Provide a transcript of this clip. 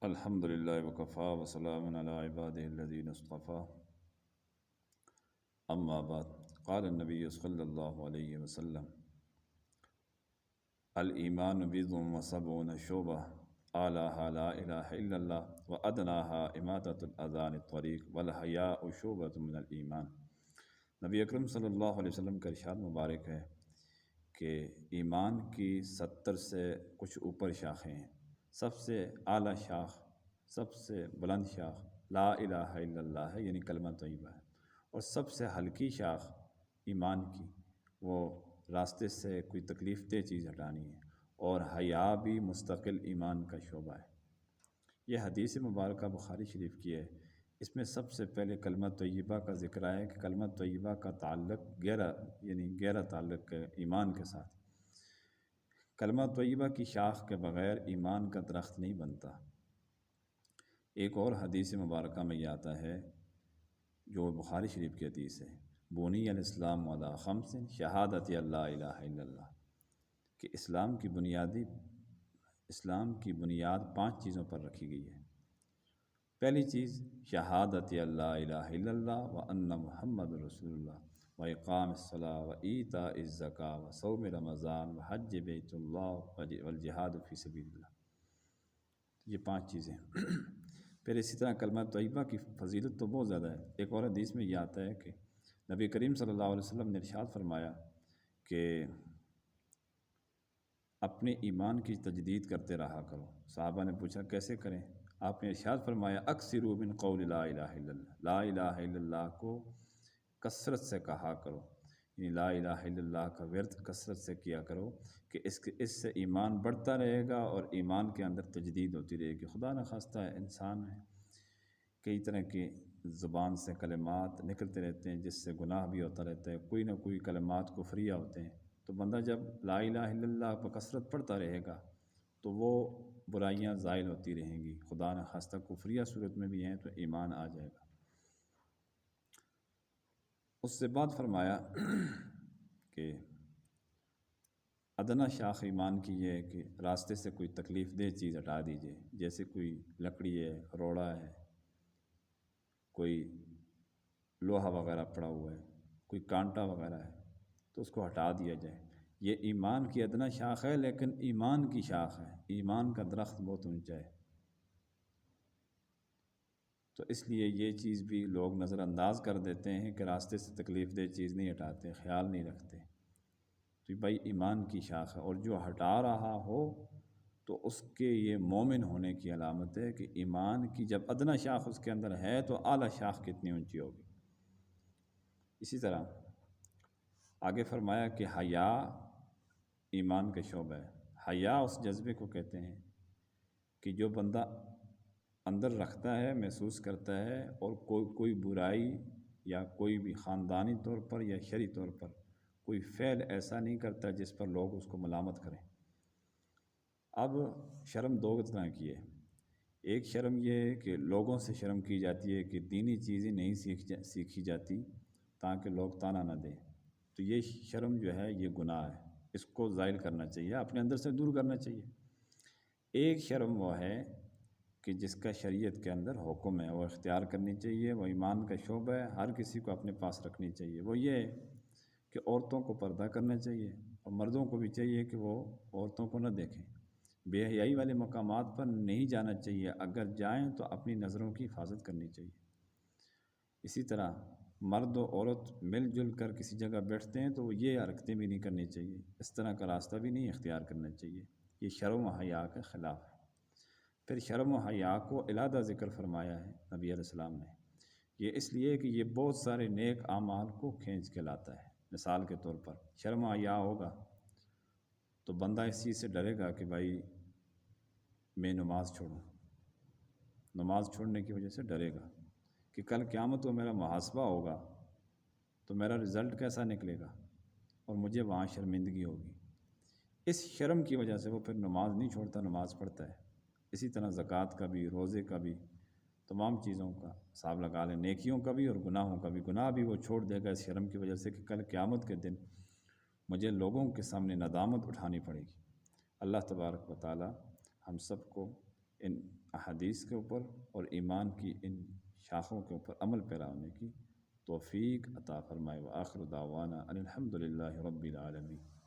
الحمد لله وكفى وسلام على عباده الذين اصطفى. أما بعد، قال النبي صلى الله عليه وسلم: الإيمان بضع وسبعون شعبة، أعلاها لا إله إلا الله وأدناها إماتة الأذى عن الطريق والحیاء شعبة من الإيمان۔ نبی اکرم صلی اللہ علیہ وسلم کا ارشاد مبارک ہے کہ ایمان کی 70 سے کچھ اوپر شاخیں ہیں۔ سب سے اعلیٰ شاخ، سب سے بلند شاخ لا الہ الا اللہ ہے، یعنی کلمہ طیبہ ہے، اور سب سے ہلکی شاخ ایمان کی وہ راستے سے کوئی تکلیف دہ چیز ہٹانی ہے، اور حیا بھی مستقل ایمان کا شعبہ ہے۔ یہ حدیث مبارکہ بخاری شریف کی ہے۔ اس میں سب سے پہلے کلمہ طیبہ کا ذکر ہے کہ کلمہ طیبہ کا تعلق گہرا تعلق ہے ایمان کے ساتھ۔ کلمہ طیبہ کی شاخ کے بغیر ایمان کا درخت نہیں بنتا۔ ایک اور حدیث مبارکہ میں یہ آتا ہے جو بخاری شریف کی حدیث ہے: بنی الاسلام علی خمس شہادت اللہ الہ الا اللہ، کہ اسلام کی بنیاد 5 چیزوں پر رکھی گئی ہے۔ پہلی چیز شہادت اللہ الہ الا اللہ وان محمد رسول اللہ واقام الصلاۃ وایتاء الزکوٰۃ وصوم رمضان وحج بیت اللہ والجہاد فی سبیل اللہ۔ یہ 5 چیزیں ہیں۔ پھر اسی طرح کلمہ طیبہ کی فضیلت تو بہت زیادہ ہے۔ ایک اور حدیث میں یہ آتا ہے کہ نبی کریم صلی اللہ علیہ وسلم نے ارشاد فرمایا کہ اپنے ایمان کی تجدید کرتے رہا کرو۔ صحابہ نے پوچھا کیسے کریں؟ آپ نے ارشاد فرمایا اکثروا من قول لا الہ الا اللہ، لا الہ الا اللہ کو کثرت سے کہا کرو، یعنی لا الہ الا اللہ کا ورد کثرت سے کیا کرو کہ اس سے ایمان بڑھتا رہے گا اور ایمان کے اندر تجدید ہوتی رہے گی۔ خدا نخواستہ انسان ہے، کئی طرح کی زبان سے کلمات نکلتے رہتے ہیں جس سے گناہ بھی ہوتا رہتا ہے، کوئی نہ کوئی کلمات کفریہ ہوتے ہیں۔ تو بندہ جب لا الہ الا اللہ پر کثرت پڑھتا رہے گا تو وہ برائیاں زائل ہوتی رہیں گی، خدا نخواستہ کفریہ صورت میں بھی ہیں تو ایمان آ جائے گا۔ اس سے بعد فرمایا کہ ادنا شاخ ایمان کی یہ ہے کہ راستے سے کوئی تکلیف دہ چیز ہٹا دیجیے، جیسے کوئی لکڑی ہے، روڑا ہے، کوئی لوہا وغیرہ پڑا ہوا ہے، کوئی کانٹا وغیرہ ہے تو اس کو ہٹا دیا جائے۔ یہ ایمان کی ادنا شاخ ہے، لیکن ایمان کی شاخ ہے، ایمان کا درخت بہت اونچا ہے، تو اس لیے یہ چیز بھی لوگ نظر انداز کر دیتے ہیں کہ راستے سے تکلیف دہ چیز نہیں ہٹاتے، خیال نہیں رکھتے۔ تو بھائی ایمان کی شاخ ہے، اور جو ہٹا رہا ہو تو اس کے یہ مومن ہونے کی علامت ہے کہ ایمان کی جب ادنا شاخ اس کے اندر ہے تو اعلیٰ شاخ کتنی اونچی ہوگی۔ اسی طرح آگے فرمایا کہ حیا ایمان کا شعبہ ہے۔ حیا اس جذبے کو کہتے ہیں کہ جو بندہ اندر رکھتا ہے، محسوس کرتا ہے، اور کوئی برائی یا کوئی بھی خاندانی طور پر یا شرعی طور پر کوئی فعل ایسا نہیں کرتا جس پر لوگ اس کو ملامت کریں۔ اب شرم 2 طرح کی ہے۔ ایک شرم یہ ہے کہ لوگوں سے شرم کی جاتی ہے کہ دینی چیزیں نہیں سیکھی جاتی تاکہ لوگ طعنہ نہ دیں، تو یہ شرم جو ہے یہ گناہ ہے، اس کو زائل کرنا چاہیے، اپنے اندر سے دور کرنا چاہیے۔ ایک شرم وہ ہے کہ جس کا شریعت کے اندر حکم ہے، وہ اختیار کرنی چاہیے، وہ ایمان کا شعبہ ہے، ہر کسی کو اپنے پاس رکھنی چاہیے۔ وہ یہ ہے کہ عورتوں کو پردہ کرنا چاہیے، اور مردوں کو بھی چاہیے کہ وہ عورتوں کو نہ دیکھیں، بے حیائی والے مقامات پر نہیں جانا چاہیے، اگر جائیں تو اپنی نظروں کی حفاظت کرنی چاہیے۔ اسی طرح مرد و عورت مل جل کر کسی جگہ بیٹھتے ہیں تو وہ یہ حرکتیں بھی نہیں کرنی چاہیے، اس طرح کا راستہ بھی نہیں اختیار کرنا چاہیے، یہ شرم و حیا کے خلاف ہے۔ پھر شرم و حیا کو علیحدہ ذکر فرمایا ہے نبی علیہ السلام نے، یہ اس لیے کہ یہ بہت سارے نیک اعمال کو کھینچ کے لاتا ہے۔ مثال کے طور پر شرم و حیا ہوگا تو بندہ اس چیز سے ڈرے گا کہ بھائی میں نماز چھوڑوں، نماز چھوڑنے کی وجہ سے ڈرے گا کہ کل قیامت کو میرا محاسبہ ہوگا تو میرا رزلٹ کیسا نکلے گا اور مجھے وہاں شرمندگی ہوگی۔ اس شرم کی وجہ سے وہ پھر نماز نہیں چھوڑتا، نماز پڑھتا ہے۔ اسی طرح زکوٰۃ کا بھی، روزے کا بھی، تمام چیزوں کا حساب لگا لیں، نیکیوں کا بھی اور گناہوں کا بھی۔ گناہ بھی وہ چھوڑ دے گا اس شرم کی وجہ سے کہ کل قیامت کے دن مجھے لوگوں کے سامنے ندامت اٹھانی پڑے گی۔ اللہ تبارک و تعالی ہم سب کو ان احادیث کے اوپر اور ایمان کی ان شاخوں کے اوپر عمل پیرا ہونے کی توفیق عطا فرمائے۔ وآخر دعوانا ان الحمد للہ رب العالمین۔